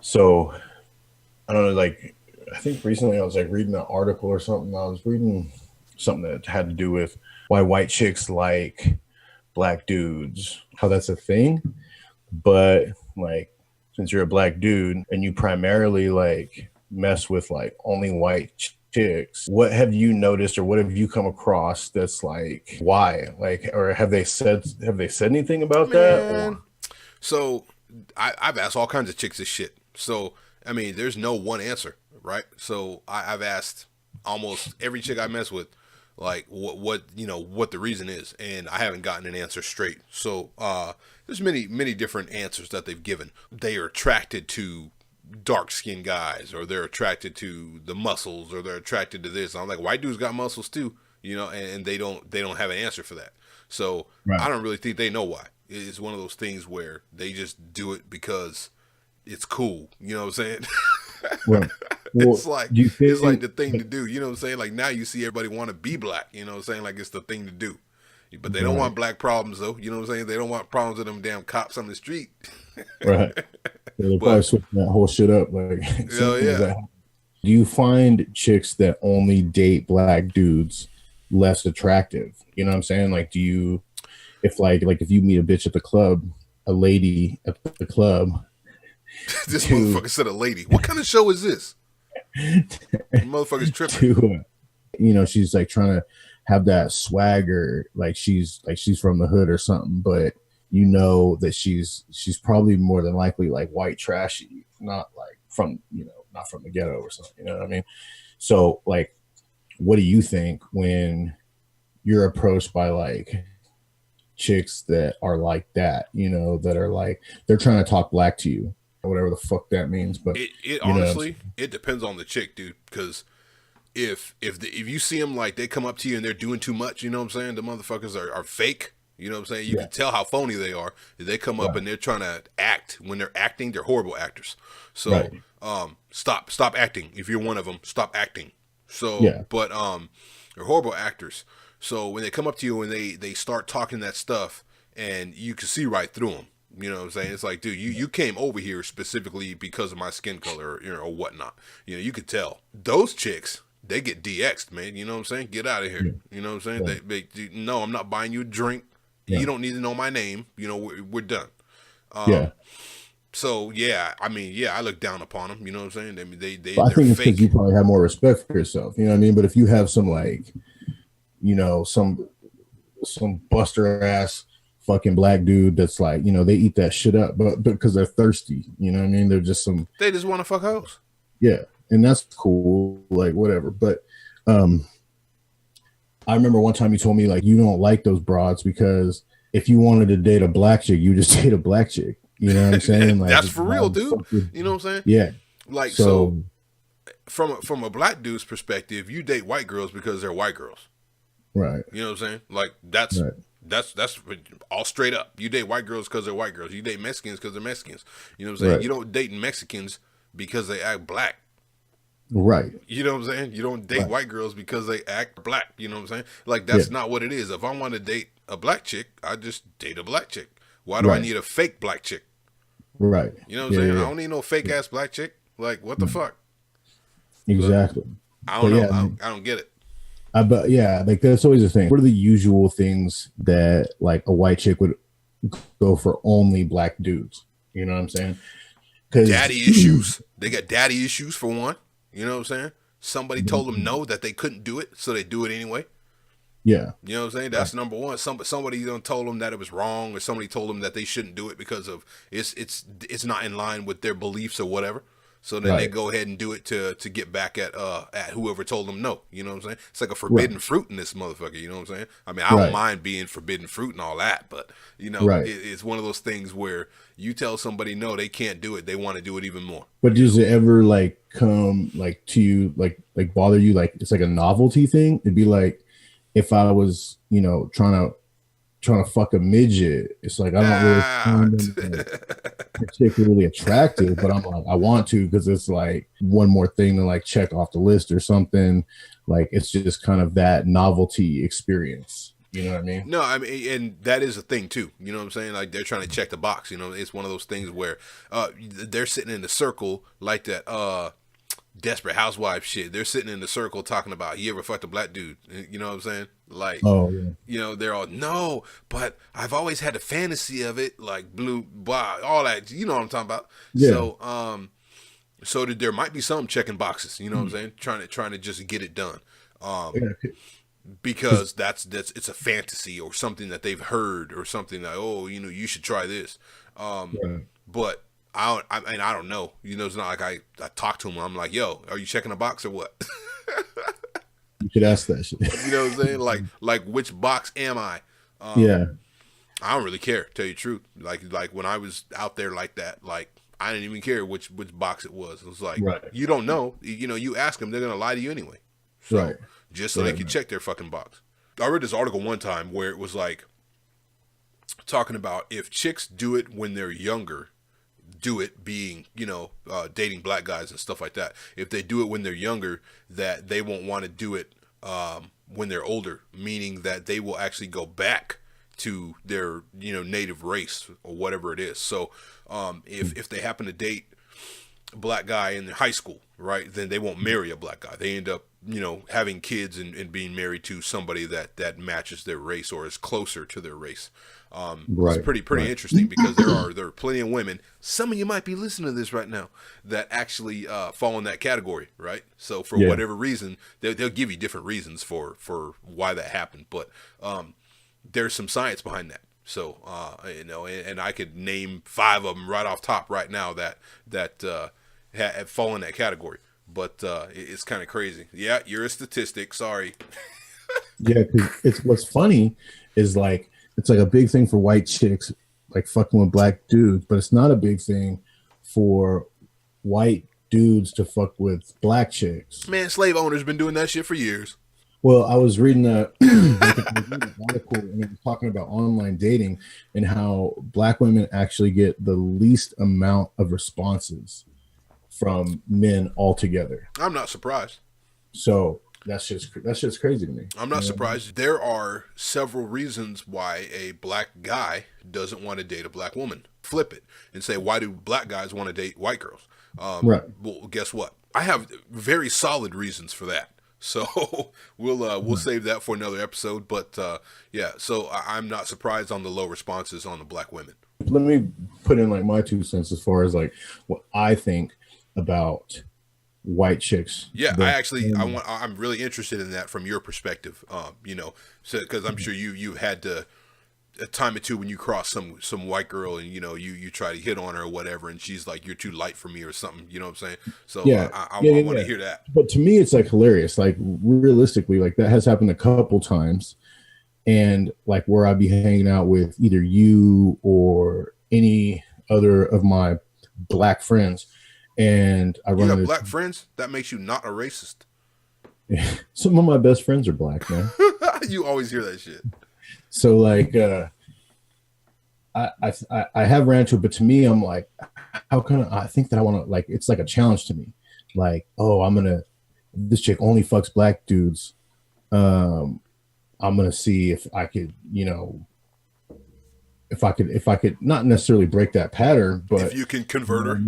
So I don't know, like I think recently I was like reading an article or something. I was reading something that had to do with why white chicks like black dudes, how that's a thing. But like since you're a black dude and you primarily like mess with like only white chicks, what have you noticed or what have you come across that's like why? Like or have they said anything about that? Man, Or so I've asked all kinds of chicks this shit. So I mean, there's no one answer, right? So I've asked almost every chick I mess with, like what what the reason is, and I haven't gotten an answer straight. So there's many different answers that they've given. They are attracted to dark skinned guys, or they're attracted to the muscles, or they're attracted to this. I'm like, white dudes got muscles too, and they don't have an answer for that. So I right. don't really think they know why. It's one of those things where they just do it because it's cool. You know what I'm saying? Well, well, it's like do you it's like think the thing to do. You know what I'm saying? Like now you see everybody want to be black. You know what I'm saying? Like it's the thing to do. But they don't right, want black problems though. You know what I'm saying? They don't want problems with them damn cops on the street. right. Yeah, they're probably But switching that whole shit up like as hell soon as yeah. that. Do you find chicks that only date black dudes less attractive? You know what I'm saying? Like, do you, if like if you meet a bitch at the club, a lady at the club, This to motherfucker said a lady. What kind of show is this? The motherfucker's tripping. to she's like trying to have that swagger, like she's from the hood or something, but you know that she's probably more than likely like white trashy, not like from not from the ghetto or something. You know what I mean? So like, what do you think when you're approached by like chicks that are like that, that are like they're trying to talk black to you or whatever the fuck that means, but It you know what I'm honestly saying? it depends on the chick, dude. Because if you see them like they come up to you and they're doing too much, you know what I'm saying? The motherfuckers are fake. You know what I'm saying? You Yeah, can tell how phony they are. If they come up right, and they're trying to act, when they're acting, they're horrible actors. So right, stop acting. If you're one of them, stop acting. So, yeah, but they're horrible actors. So when they come up to you and they start talking that stuff, and you can see right through them. You know what I'm saying? It's like, dude, you came over here specifically because of my skin color, or whatnot. You could tell. Those chicks, they get DX'd, man. You know what I'm saying? Get out of here. yeah, You know what I'm saying? yeah, No, I'm not buying you a drink. yeah, You don't need to know my name. We're done. yeah. So yeah, I mean, yeah, I look down upon them. You know what I'm saying? I mean, But I they're think it's because you fake. probably have more respect for yourself. You know what I mean? But if you have some like, some buster ass fucking black dude that's like, they eat that shit up, but because they're thirsty. You know what I mean? They're just some They just want to fuck hoes. yeah, and that's cool, like whatever. But um, I remember one time you told me like you don't like those broads because if you wanted to date a black chick, you just date a black chick. You know what I'm saying? Like, That's for real, dude. You know what I'm saying? yeah. Like so, So from a black dude's perspective, you date white girls because they're white girls. right, You know what I'm saying? Like that's right, that's all straight up. You date white girls because they're white girls. You date Mexicans because they're Mexicans. You know what I'm saying? right, You don't date Mexicans because they act black. right, You know what I'm saying? You don't date right. white girls because they act black. You know what I'm saying? Like Yeah, that's not what it is. If I want to date a black chick, I just date a black chick. Why do I right, need a fake black chick? right. You know what I'm Yeah, saying? yeah, I yeah. don't need no fake ass black chick. Like what the Right. fuck? But Exactly. I But don't know. yeah, I mean, I don't get it. but yeah, like that's always the thing. What are the usual things that like a white chick would go for only black dudes? You know what I'm saying? Because Daddy issues. They got daddy issues for one. You know what I'm saying? Somebody told them yeah, no, that they couldn't do it, so they do it anyway. yeah, You know what I'm saying? right, That's number one. Somebody told them that it was wrong, or somebody told them that they shouldn't do it because of it's not in line with their beliefs or whatever. So then they right, go ahead and do it to get back at whoever told them no. You know what I'm saying? It's like a right, forbidden fruit in this motherfucker. You know what I'm saying? I mean, I don't right, mind being forbidden fruit and all that, but right. it's one of those things where you tell somebody no, they can't do it. They want to do it even more. But does it ever like come like to you like bother you? Like it's like a novelty thing. It'd be like if I was trying to fuck a midget. It's like I don't really Ah, find them like, particularly attractive, but I'm like I want to because it's like one more thing to like check off the list or something. Like it's just kind of that novelty experience. You know what I mean? No, I mean, and that is a thing too. You know what I'm saying? Like they're trying to check the box. You know, it's one of those things where they're sitting in the circle like that Desperate Housewives shit. They're sitting in the circle talking about, you ever fucked a black dude? You know what I'm saying? Like, Oh yeah, you know, they're all, no, but I've always had the fantasy of it, like blue, blah, all that. You know what I'm talking about? yeah. So that there might be some checking boxes. You know what I'm saying? Trying to just get it done. Yeah. Because that's it's a fantasy or something that they've heard or something that, oh, you know, you should try this. Right. But I don't know. You know, it's not like I talk to him. I'm like, yo, are you checking a box or what? You could ask that shit. You know what I'm saying? Like which box am I? Yeah. I don't really care, tell you the truth. Like when I was out there like that, like I didn't even care which box it was. It was like, Right. you don't know. You know, you ask them, they're gonna lie to you anyway. So, Right. Just so they can check their fucking box. I read this article one time where it was like talking about if chicks do it when they're younger, do it being, you know, dating black guys and stuff like that. If they do it when they're younger, that they won't want to do it when they're older, meaning that they will actually go back to their, you know, native race or whatever it is. So if they happen to date a black guy in high school, right, then they won't marry a black guy. They end up, you know, having kids and being married to somebody that matches their race or is closer to their race. Right. It's pretty interesting because there are plenty of women, some of you might be listening to this right now, that actually fall in that category, right? So for whatever reason, they'll give you different reasons for why that happened, but there's some science behind that. So you know, and I could name 5 of them right off top right now that have fallen in that category. But it's kind of crazy. Yeah, you're a statistic. Sorry. Yeah, because it's what's funny is like it's like a big thing for white chicks like fucking with black dudes, but it's not a big thing for white dudes to fuck with black chicks. Man, slave owners been doing that shit for years. Well, I was reading an article and it was talking about online dating and how black women actually get the least amount of responses from men altogether. I'm not surprised. So that's just crazy to me. I'm not surprised. There are several reasons why a black guy doesn't want to date a black woman. Flip it and say, why do black guys want to date white girls? Right. Well, guess what? I have very solid reasons for that. So we'll save that for another episode. But yeah, so I'm not surprised on the low responses on the black women. Let me put in like my 2 cents as far as like what I think about white chicks. Yeah, I'm really interested in that from your perspective. You know, so because I'm sure you had to a time or two when you cross some white girl and you know you try to hit on her or whatever and she's like, you're too light for me or something, you know what I'm saying? So yeah, I want to hear that. But to me it's like hilarious. Like realistically, like that has happened a couple times, and like where I'd be hanging out with either you or any other of my black friends, and I run into black friends, that makes you not a racist. Some of my best friends are black, man. You always hear that shit. So like I have rancho, but to me I'm like, how can I think that I want to, like, it's like a challenge to me. Like, oh, this chick only fucks black dudes. I'm gonna see if I could, you know, if I could not necessarily break that pattern, but if you can convert her.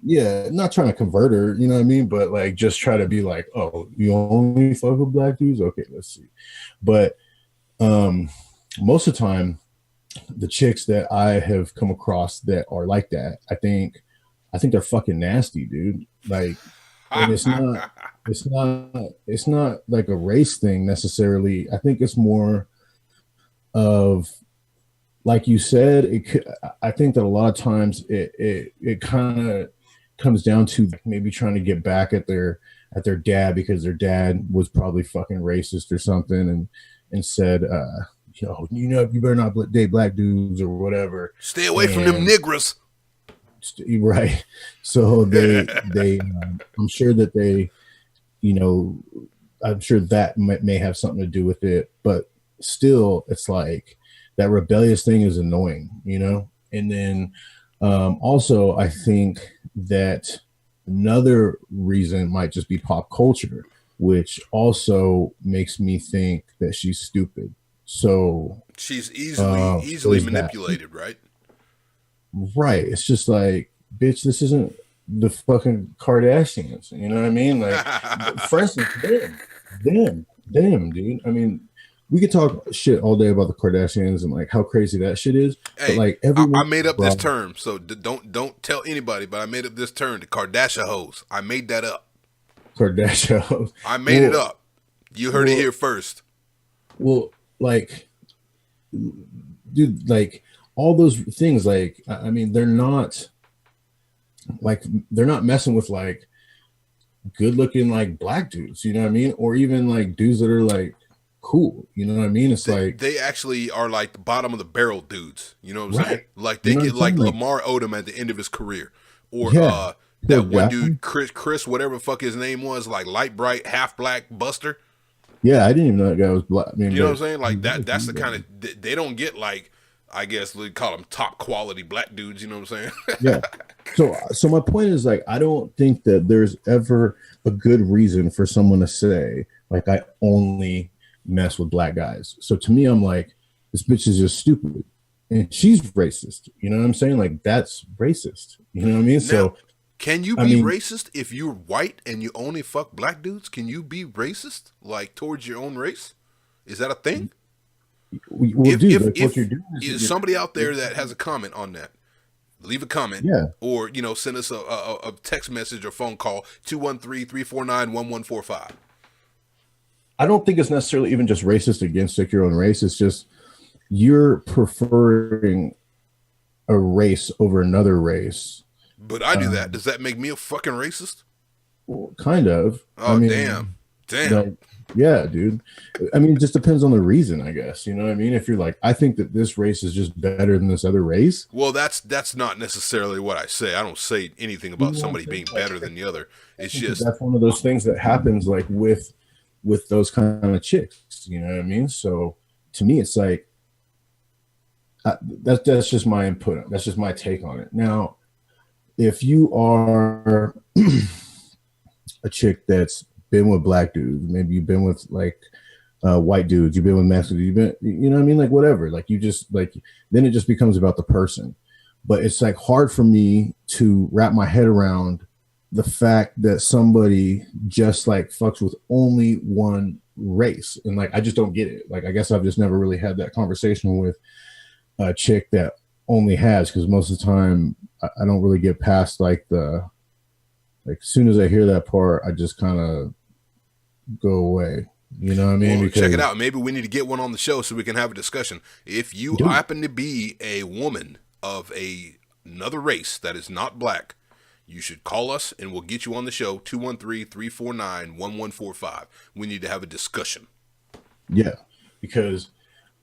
Yeah, not trying to convert her, you know what I mean? But like just try to be like, oh, you only fuck with black dudes? Okay, let's see. But most of the time the chicks that I have come across that are like that, I think they're fucking nasty, dude. Like, and it's not like a race thing necessarily. I think it's more of, like you said, I think that a lot of times it kind of comes down to maybe trying to get back at their dad because their dad was probably fucking racist or something and said, you better not date black dudes or whatever. Stay away from them niggers. Right. So they I'm sure that they, I'm sure that may have something to do with it, but still it's like that rebellious thing is annoying, And then also I think that another reason might just be pop culture, which also makes me think that she's stupid. So She's easily there's that. manipulated, right? Right. It's just like, bitch, this isn't the fucking Kardashians. You know what I mean? Like, for instance, them, dude. I mean, we could talk shit all day about the Kardashians and like how crazy that shit is, but Hey, like I everyone, made up this bro, term, so don't tell anybody. But I made up this term, the Kardashian hoes. I made that up. Kardashian. I made it well, up. You heard it well, here first. well, like, dude, like all those things, like, I mean, they're not messing with like good looking like black dudes, you know what I mean? Or even like dudes that are like cool, you know what I mean? It's like, They actually are like the bottom of the barrel dudes. You know what I'm saying? right. Like You they know what get I'm saying? like Like, Lamar Odom at the end of his career, or yeah, poor that one guy. dude Chris whatever the fuck his name was, like light bright half black Buster. Yeah, I didn't even know that guy was black. I mean, You know what but I'm saying? he Like was, that's the kind of they don't get like I guess we call them top quality black dudes. You know what I'm saying? yeah. So my point is like, I don't think that there's ever a good reason for someone to say like I only mess with black guys. So to me, I'm like, this bitch is just stupid, and she's racist. You know what I'm saying? Like that's racist. You know what I mean? Now, So can you I be mean, racist if you're white and you only fuck black dudes? Can you be racist like towards your own race? Is that a thing? well, dude, like what you're If doing is is somebody out there that has a comment on that, leave a comment yeah. or send us a text message or phone call 213-349-1145. I don't think it's necessarily even just racist against like your own race. It's just you're preferring a race over another race. But I do that. Um, Does that make me a fucking racist? well, kind of. I Oh damn. mean, Damn. like, yeah, dude. I mean, it just depends on the reason, I guess. You know what I mean? If you're like, I think that this race is just better than this other race. Well, that's not necessarily what I say. I don't say anything You about know what I'm somebody saying? being Like, better than the other. I It's think that just that's one of those things that happens like with those kind of chicks. You know what I mean? So to me, it's like that's just my input. That's just my take on it. Now, if you are a chick that's been with black dudes, maybe you've been with like white dudes, you've been with Mexicans, you've been, you know what I mean? Like whatever, like you just like, then it just becomes about the person. But it's like hard for me to wrap my head around the fact that somebody just like fucks with only one race. And like, I just don't get it. Like, I guess I've just never really had that conversation with a chick that only has, because most of the time I don't really get past like like as soon as I hear that part, I just kind of go away. You know what I mean? well, check it Because out. Maybe we need to get one on the show so we can have a discussion. If you dude, happen to be a woman of another race that is not black, you should call us and we'll get you on the show 213-349-1145. We need to have a discussion. yeah, because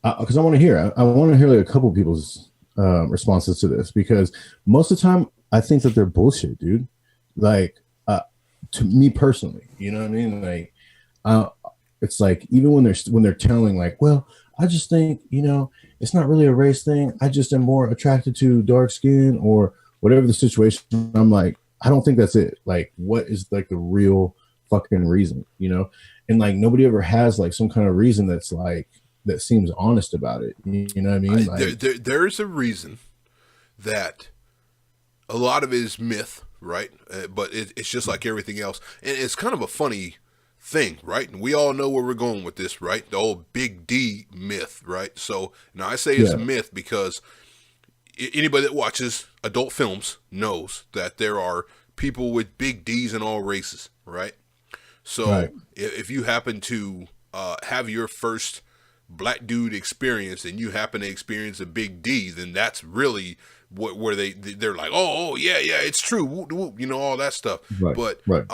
I want to hear. I want to hear like a couple people's responses to this, because most of the time I think that they're bullshit, dude. Like to me personally, you know what I mean? Like uh, it's like even when they're telling like, well, I just think it's not really a race thing. I just am more attracted to dark skin or whatever the situation. I'm like, I don't think that's it. Like, what is like the real fucking reason? And like nobody ever has like some kind of reason that's like that seems honest about it. You know what I mean? Like, There's a reason that a lot of it is myth, right? But it's just like everything else. And it's kind of a funny thing, right? And we all know where we're going with this, right? The old Big D myth, right? So now I say it's a yeah, myth because anybody that watches adult films knows that there are people with big D's in all races, right? So right, if you happen to have your first black dude experience and you happen to experience a big D, then that's really where they're like, oh yeah, it's true, whoop, whoop, all that stuff. right, But right.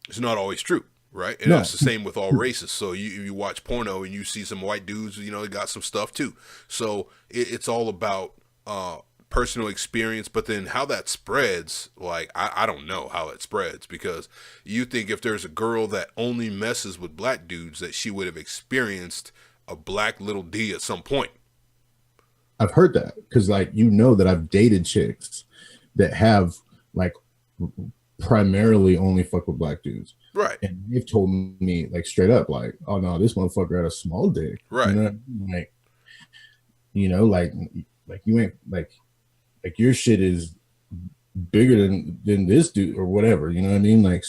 it's not always true, right? And No, that's the same with all races. So you watch porno and you see some white dudes, they got some stuff too. So it's all about personal experience, but then how that spreads, like I don't know how it spreads, because you think if there's a girl that only messes with black dudes that she would have experienced a black little D at some point. I've heard that because like that I've dated chicks that have like primarily only fuck with black dudes. Right. And they've told me like straight up, like, oh no, this motherfucker had a small dick. You Right. know, like, you know, like you ain't like your shit is bigger than this dude or whatever. You know what I mean? Like,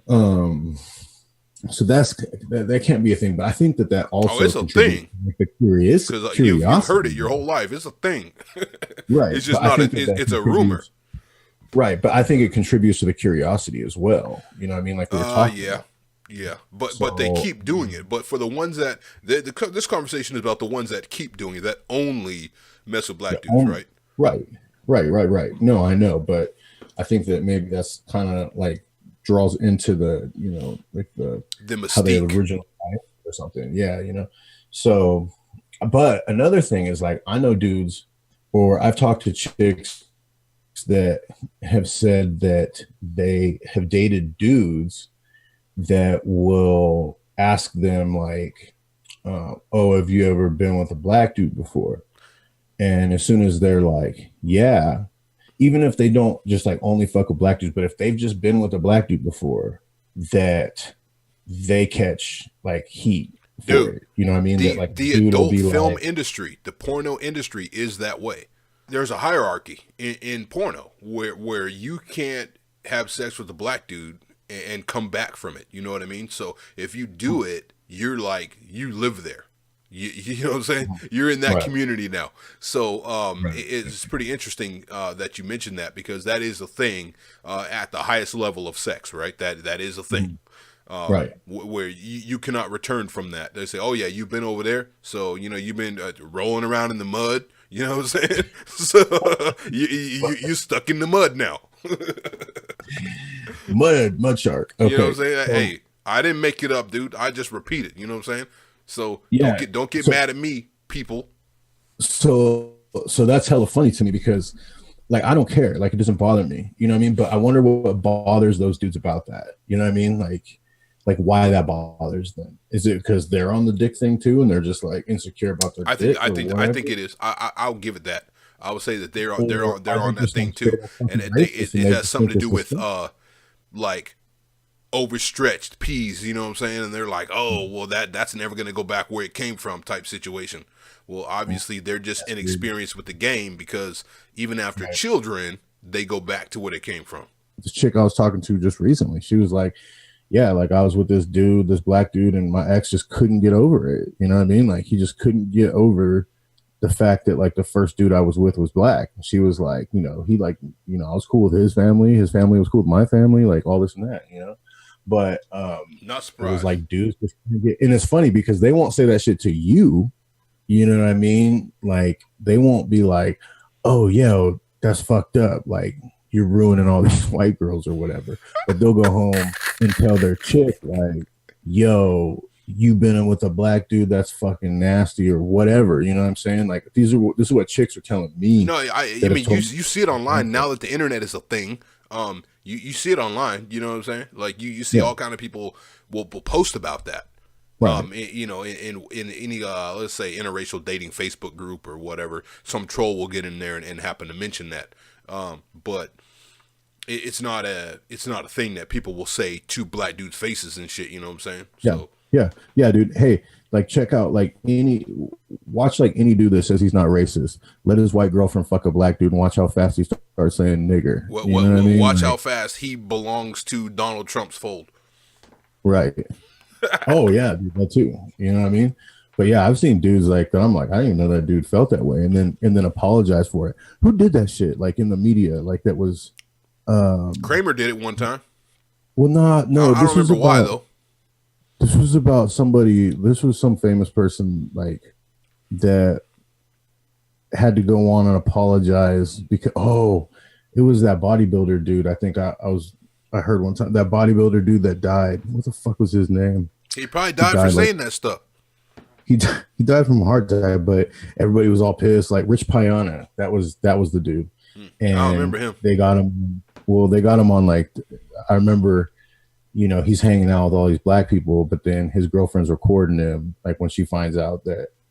um, so that can't be a thing. But I think that Oh, also it's a contributes thing. to like, the Because you've heard curiosity, it your whole life. It's a thing. right? It's just But I not. think that It's a rumor. contributes, right? But I think it contributes to the curiosity as well. You know what I mean? Like we were talking Yeah, about. yeah. But they So keep doing it. But for the ones that this conversation is about the ones that keep doing it, that only mess with black dudes, right? right, right. No, I know, but I think that maybe that's kind of like draws into the like the how they mystique. originally or something. Yeah, you know. So, but another thing is like I know dudes, or I've talked to chicks that have said that they have dated dudes that will ask them like, "Oh, have you ever been with a black dude before?" And as soon as they're like, "Yeah," even if they don't just like only fuck with black dudes, but if they've just been with a black dude before, that they catch like heat for Dude, it. You know what I mean? That like the dude will adult be film like, industry, the porno industry is that way. There's a hierarchy in porno where you can't have sex with a black dude and come back from it. You know what I mean? So if you do it, you're like, you live there. You know what I'm saying? You're in that right, community now. So right, it's pretty interesting that you mentioned that, because that is a thing at the highest level of sex, right? That is a thing. right. Where you cannot return from that. They say, oh yeah, you've been over there, so you know you've been rolling around in the mud. You know what I'm saying? So you stuck in the mud now. Mud shark. Okay. You know what I'm saying? So, Hey, I didn't make it up, dude. I just repeat it. You know what I'm saying? So yeah. don't get So, mad at me, people. so that's hella funny to me because like I don't care. Like it doesn't bother me. You know what I mean? But I wonder what bothers those dudes about that. You know what I mean? Like why that bothers them. Is it because they're on the dick thing too and they're just like insecure about their dick or whatever? I think it is. I'll give it that. I would say that they're Or are on they that just thing like straight too, up and fucking it racist and they has just something think to it's do with disgusting? like overstretched peas. You know what I'm saying? And they're like, oh well, that's never gonna go back where it came from type situation. Well, obviously they're just That's weird. inexperienced with the game, because even after Right. children, they go back to where it came from. This chick I was talking to just recently, she was like, yeah, like I was with this dude, this black dude, and my ex just couldn't get over it. You know what I mean? Like he just couldn't get over the fact that like the first dude I was with was black. She was like, he like, I was cool with his family was cool with my family, like all this and that, But Not it was surprised. like dudes just and it's funny because they won't say that shit to you. You know what I mean? Like they won't be like, "Oh, yo, that's fucked up." Like you're ruining all these white girls or whatever. But they'll go home and tell their chick like, "Yo, you been in with a black dude that's fucking nasty or whatever." You know what I'm saying? Like this is what chicks are telling me. No, I That have mean you told see it online now that the internet is a thing. You see it online. You know what I'm saying? Like you see yeah, all kind of people will post about that. right. In any let's say interracial dating Facebook group or whatever, some troll will get in there and happen to mention that. But it's not a thing that people will say to black dudes' faces and shit. You know what I'm saying? Yeah, So yeah, dude. Hey, like check out like watch like any dude that says he's not racist. Let his white girlfriend fuck a black dude and watch how fast he starts saying nigger. You know what I mean? watch Like, how fast he belongs to Donald Trump's fold. right. Oh yeah, dude, that too. You know what I mean? But yeah, I've seen dudes like that. I'm like, I didn't even know that dude felt that way, and then apologize for it. Who did that shit? Like in the media, like that was. Kramer did it one time. Well, not no. I don't remember why though. This was about somebody. This was some famous person like that had to go on and apologize because it was that bodybuilder dude. I think I heard one time that bodybuilder dude that died. What the fuck was his name? He probably He died for died like saying that stuff. he died from a heart attack, but everybody was all pissed. Like Rich Piana, that was the dude, I don't and remember him. they got him. Well, they got him on like I remember. He's hanging out with all these black people, but then his girlfriend's recording him. Like when she finds out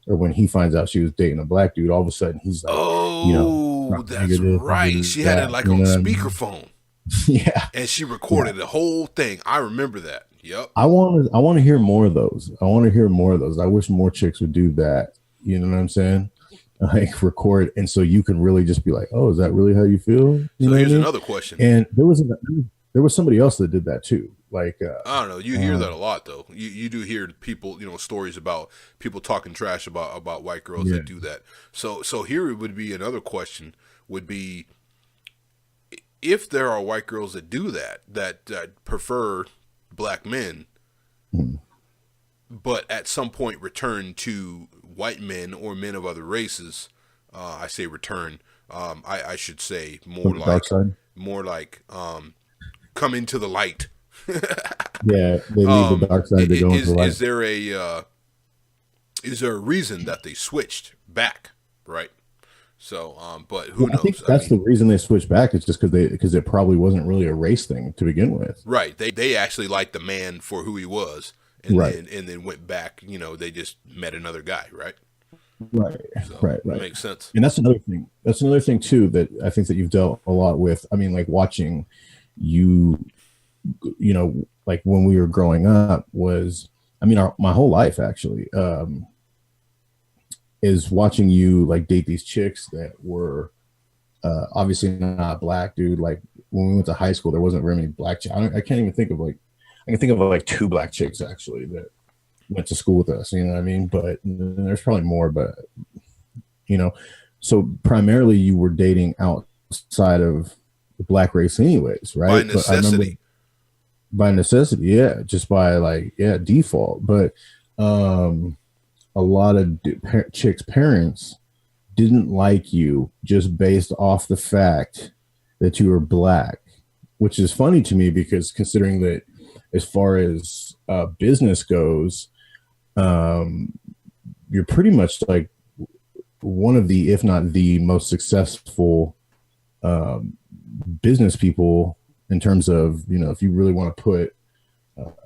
or when he finds out she was dating a black dude, all of a sudden he's like, Oh, that's nigga this, right. nigga She had it that. like You on know what I mean? speakerphone. Yeah. and she Yeah. recorded the whole thing. I remember that. Yep. I want to hear more of those. I want to hear more of those. I wish more chicks would do that. You know what I'm saying? Like record, and so you can really just be like, "Oh, is that really how you feel?" You So know what I here's mean? another question. And there was somebody else that did that too. Like, I don't know. You hear that a lot, though. You do hear people, stories about people talking trash about white girls yeah, that do that. So here would be another question: would be if there are white girls that do that prefer black men, mm, but at some point return to white men or men of other races. I say return. I should say from the dark side. more like come into the light. Yeah, they leave the dark side to go into the light. Is there a reason that they switched back, right? So, but who Well, I think knows? I that's the mean, reason they switched back. It's just because it probably wasn't really a race thing to begin with. right? They actually liked the man for who he was, Right, and then went back. They just met another guy, right? right, So it right. makes sense. And that's another thing. That's another thing too that I think that you've dealt a lot with. I mean, like watching you, like when we were growing up was, I mean, my whole life actually, is watching you like date these chicks that were obviously not black, dude. Like when we went to high school, there wasn't very many black chicks. I can't even think of like, I can think of like two black chicks actually that went to school with us. You know what I mean? But there's probably more. But you know, so primarily you were dating outside of the black race, anyways, By right? But I remember necessity. by necessity, yeah, just by like default. But um, a lot of chicks' parents didn't like you just based off the fact that you were black, which is funny to me because considering that as far as business goes, um, you're pretty much like one of the, if not the most successful um, business people in terms of, if you really want to put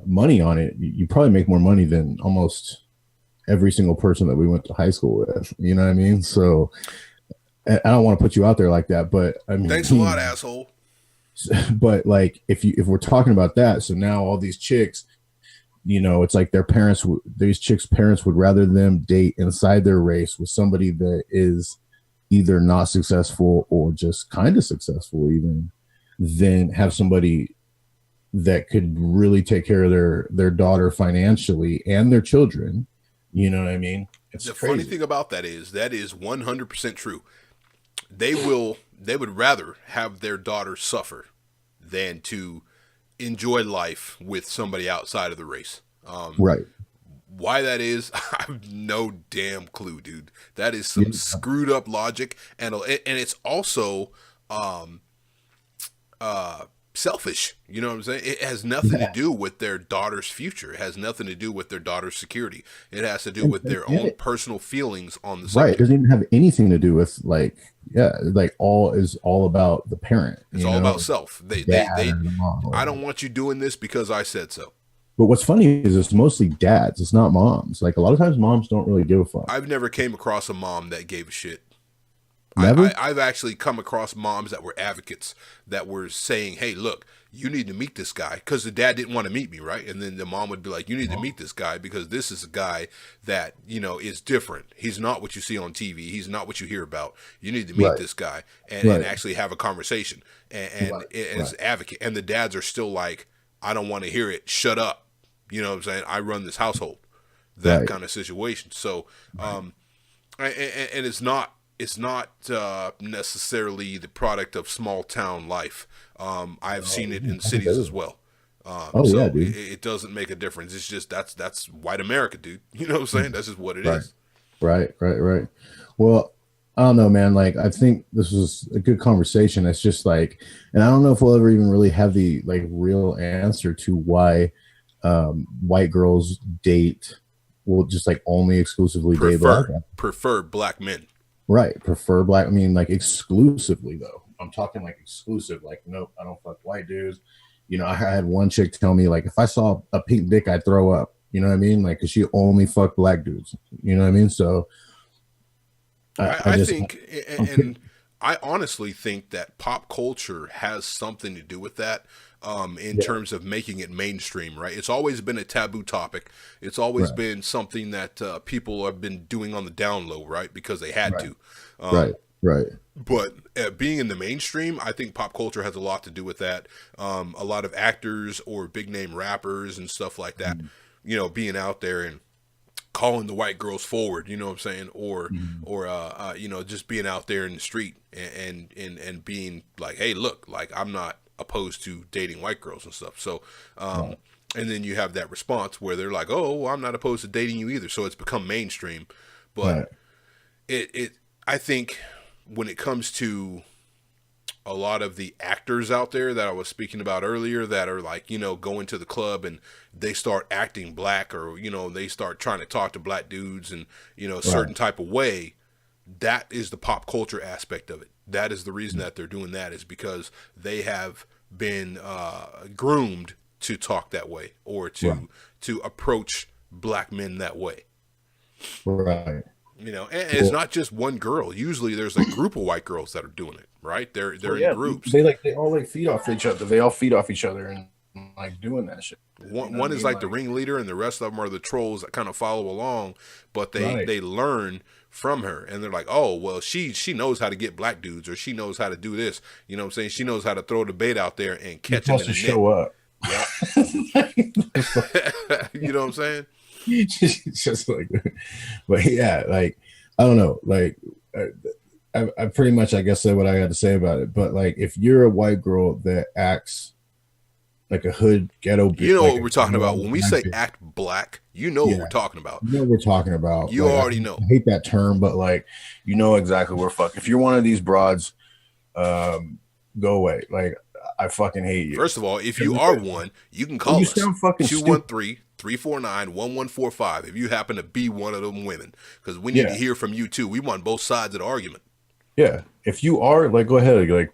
money on it, you probably make more money than almost every single person that we went to high school with. You know what I mean? So I don't want to put you out there like that, but I Thanks a lot, mean, asshole. but like if we're talking about that, so now all these chicks, it's like their parents, these chicks' parents would rather them date inside their race with somebody that is either not successful or just kind of successful, even than have somebody that could really take care of their daughter financially and their children. You know what I mean? It's The funny crazy. thing about that is 100% true. They would rather have their daughter suffer than to enjoy life with somebody outside of the race. Right. Why that is, I have no damn clue, dude. That is some Yeah. screwed up logic, and it's also selfish. You know what I'm saying? It has nothing to Yeah. do with their daughter's future. It has nothing to do with their daughter's security. It has to do And, with their and own it, personal feelings on the right. It subject. doesn't even have anything to do with like, yeah, like all about the parent, It's all about self. the dad or the mom. I Or, don't want you doing this because I said so. but what's funny is it's mostly dads. It's not moms. Like a lot of times moms don't really give a fuck. I've never came across a mom that gave a shit. Never? I've actually come across moms that were advocates that were saying, hey, look, you need to meet this guy because the dad didn't want to meet me, right? And then the mom would be like, you need to meet this guy because this is a guy that, is different. He's not what you see on TV. He's not what you hear about. You need to meet Right. this guy and Right. actually have a conversation and as an advocate. And the dads are still like, I don't want to hear it. Shut up. You know what I'm saying? I run this household. That Right. kind of situation. So, and it's not necessarily the product of small town life. I've seen it in cities as well. Oh yeah, So dude. it doesn't make a difference. It's just that's white America, dude. You know what I'm saying? That's just what it Right. is. Right. Well, I don't know, man. Like, I think this was a good conversation. It's just like, and I don't know if we'll ever even really have the like real answer to why white girls date, will just like only exclusively date black guys. Prefer black men. Right. Prefer black. I mean, like exclusively though. I'm talking like exclusive. Like, nope, I don't fuck white dudes. I had one chick tell me like, if I saw a pink dick, I'd throw up. You know what I mean? Like, cause she only fucked black dudes. You know what I mean? So I I just, think, and I honestly think that pop culture has something to do with that. In terms of making it mainstream, right? It's always been a taboo topic. It's always been something that people have been doing on the down low, right? Because they had to. Right. But being in the mainstream, I think pop culture has a lot to do with that. A lot of actors or big name rappers and stuff like that, you know, being out there and calling the white girls forward, you know what I'm saying? Or you know, just being out there in the street and being like, hey, look, like I'm not opposed to dating white girls and stuff. So, and then you have that response where they're like, oh, well, I'm not opposed to dating you either. So it's become mainstream. But I think when it comes to a lot of the actors out there that I was speaking about earlier that are like, you know, going to the club and they start acting black, or, you know, they start trying to talk to black dudes and, you know, a certain type of way, that is the pop culture aspect of it. That is the reason that they're doing that, is because they have been groomed to talk that way, or to approach black men that way. Right. You know, and it's not just one girl. Usually there's a group of white girls that are doing it, right? They're in groups. They all like feed off each other. They all feed off each other and like doing that shit. One is like the ringleader, and the rest of them are the trolls that kind of follow along, but they learn from her, and they're like, oh, well, she knows how to get black dudes, or she knows how to do this. You know what I'm saying? She knows how to throw the bait out there and catch them in the show up. Yeah. You know what I'm saying? Just like, but yeah, like I don't know, like I pretty much, I guess, said what I had to say about it. But like, if you're a white girl that acts like a hood ghetto bitch, you know what we're talking about when we say act black. You know what we're talking about. You know what we're talking about. You like, already know. I hate that term, but like, you know exactly where fuck. If you're one of these broads, go away. Like, I fucking hate you. First of all, if you are one, you can call us 213-349-1145 if you happen to be one of them women, because we need to hear from you too. We want both sides of the argument. Yeah, if you are, like, go ahead, like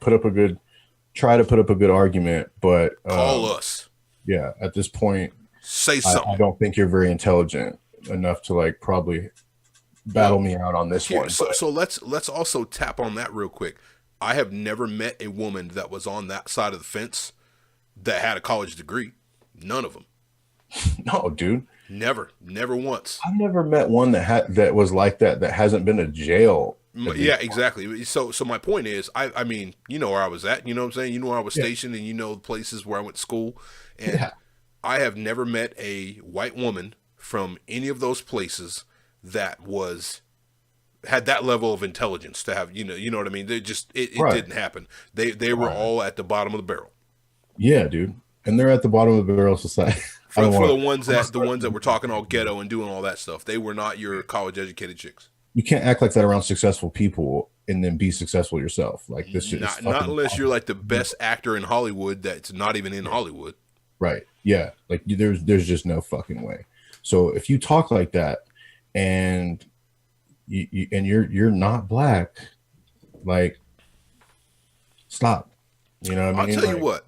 try to put up a good argument, but call us. Yeah, at this point, say something. I don't think you're very intelligent enough to like probably battle me out on this one. So let's also tap on that real quick. I have never met a woman that was on that side of the fence that had a college degree. None of them. No, dude. Never once. I've never met one that was like that hasn't been to jail. Yeah, exactly. So my point is, I mean, you know where I was at, you know what I'm saying? You know where I was stationed, and you know the places where I went to school. And I have never met a white woman from any of those places that had that level of intelligence to have, you know what I mean? They just, it didn't happen. They were all at the bottom of the barrel. Yeah, dude. And they're at the bottom of the barrel society. For the ones that were talking all ghetto and doing all that stuff, they were not your college educated chicks. You can't act like that around successful people and then be successful yourself. Like, this shit is not unless you're like the best actor in Hollywood that's not even in Hollywood. Right. Yeah. Like, there's just no fucking way. So if you talk like that and you're not black, like, stop. You know what I mean? I'll tell you what.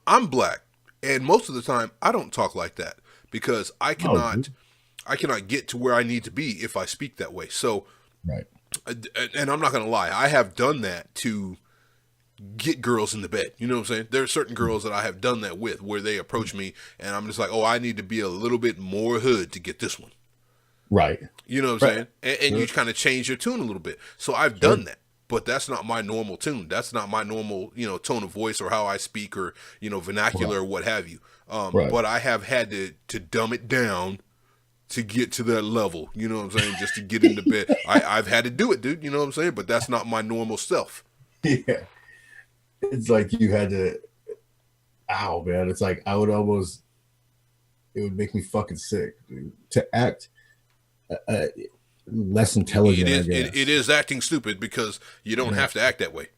I'm black, and most of the time I don't talk like that because I cannot get to where I need to be if I speak that way. So, and I'm not gonna lie, I have done that to get girls in the bed. You know what I'm saying? There are certain girls that I have done that with, where they approach me and I'm just like, oh, I need to be a little bit more hood to get this one. Right. You know what I'm saying? And you kind of change your tune a little bit. So I've done that. But that's not my normal tune. That's not my normal, tone of voice or how I speak or, vernacular or what have you. But I have had to dumb it down to get to that level. You know what I'm saying? Just to get into bed. I've had to do it, dude. You know what I'm saying? But that's not my normal self. Yeah. It's like you had to, ow, man. It's like it would make me fucking sick, dude. To act less intelligent. It is acting stupid because you don't have to act that way.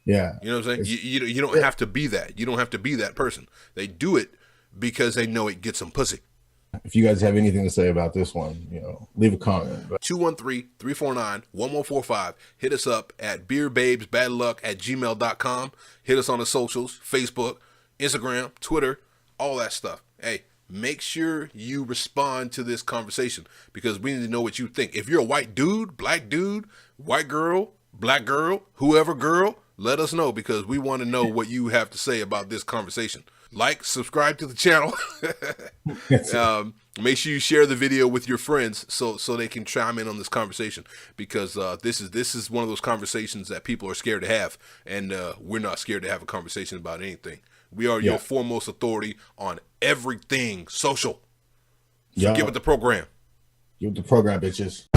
Yeah. You know what I'm saying? You don't have to be that. You don't have to be that person. They do it because they know it gets them pussy. If you guys have anything to say about this one, leave a comment. 213-349-1145. Hit us up at BeerBabesBadLuck@gmail.com. Hit us on the socials, Facebook, Instagram, Twitter, all that stuff. Hey, make sure you respond to this conversation because we need to know what you think. If you're a white dude, black dude, white girl, black girl, whoever girl, let us know, because we want to know what you have to say about this conversation. Like, subscribe to the channel. Make sure you share the video with your friends so they can chime in on this conversation, because this is one of those conversations that people are scared to have, and we're not scared to have a conversation about anything. We are your foremost authority on everything social. So give it the program. Give it the program, bitches.